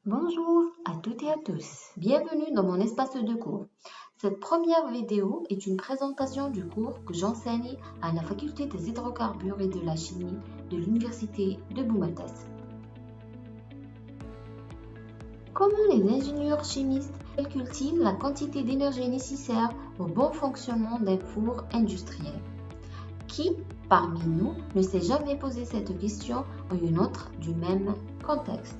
Bonjour à toutes et à tous, bienvenue dans mon espace de cours. Cette première vidéo est une présentation du cours que j'enseigne à la faculté des hydrocarbures et de la chimie de l'université de Boumatas. Comment les ingénieurs chimistes calculent-ils la quantité d'énergie nécessaire au bon fonctionnement d'un four industriel? Qui, parmi nous, ne s'est jamais posé cette question ou une autre du même contexte?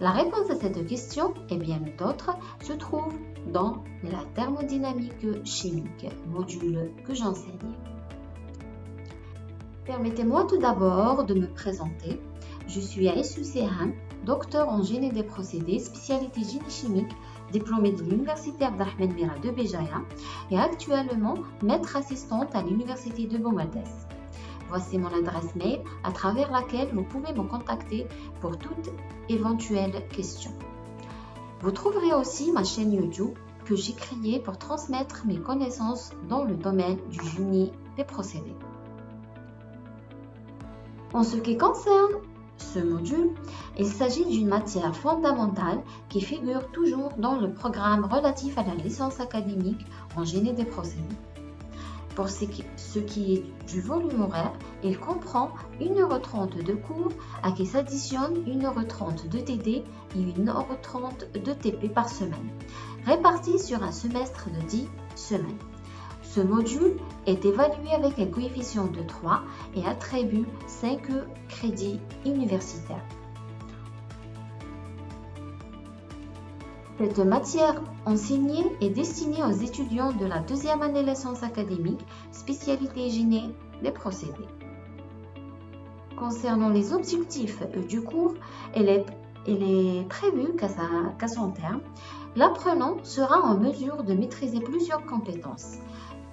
La réponse à cette question et bien d'autres se trouve dans la thermodynamique chimique, module que j'enseigne. Permettez-moi tout d'abord de me présenter. Je suis Aïssou Sehan, docteur en génie des procédés, spécialité génie chimique, diplômée de l'Université Abdelrahmane Mira de Béjaïa et actuellement maître assistante à l'Université de Boumatas. Voici mon adresse mail à travers laquelle vous pouvez me contacter pour toute éventuelle question. Vous trouverez aussi ma chaîne YouTube que j'ai créée pour transmettre mes connaissances dans le domaine du génie des procédés. En ce qui concerne ce module, il s'agit d'une matière fondamentale qui figure toujours dans le programme relatif à la licence académique en génie des procédés. Pour ce qui est du volume horaire, il comprend 1h30 de cours à qui s'additionnent 1h30 de TD et 1h30 de TP par semaine, répartis sur un semestre de 10 semaines. Ce module est évalué avec un coefficient de 3 et attribue 5 crédits universitaires. Cette matière enseignée est destinée aux étudiants de la deuxième année licence académique, spécialité génie des procédés. Concernant les objectifs du cours, il est prévu qu'à son terme, l'apprenant sera en mesure de maîtriser plusieurs compétences.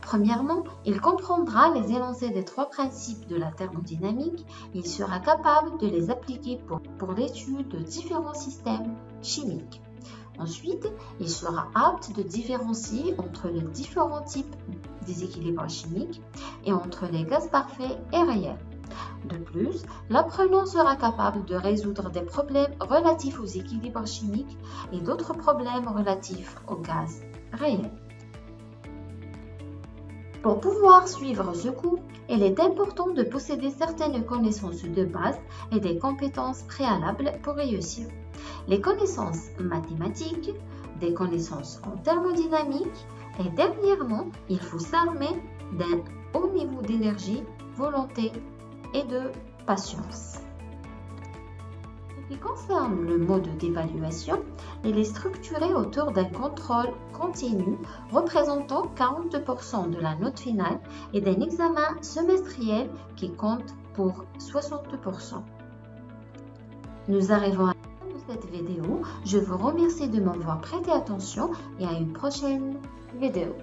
Premièrement, il comprendra les énoncés des 3 principes de la thermodynamique. Il sera capable de les appliquer pour l'étude de différents systèmes chimiques. Ensuite, il sera apte de différencier entre les différents types déséquilibres chimiques et entre les gaz parfaits et réels. De plus, l'apprenant sera capable de résoudre des problèmes relatifs aux équilibres chimiques et d'autres problèmes relatifs aux gaz réels. Pour pouvoir suivre ce cours, il est important de posséder certaines connaissances de base et des compétences préalables pour réussir. Les connaissances mathématiques, des connaissances en thermodynamique et dernièrement, il faut s'armer d'un haut niveau d'énergie, volonté et de patience. En ce qui concerne le mode d'évaluation, il est structuré autour d'un contrôle continu représentant 40% de la note finale et d'un examen semestriel qui compte pour 60%. Nous arrivons à la fin de cette vidéo. Je vous remercie de m'avoir prêté attention et à une prochaine vidéo.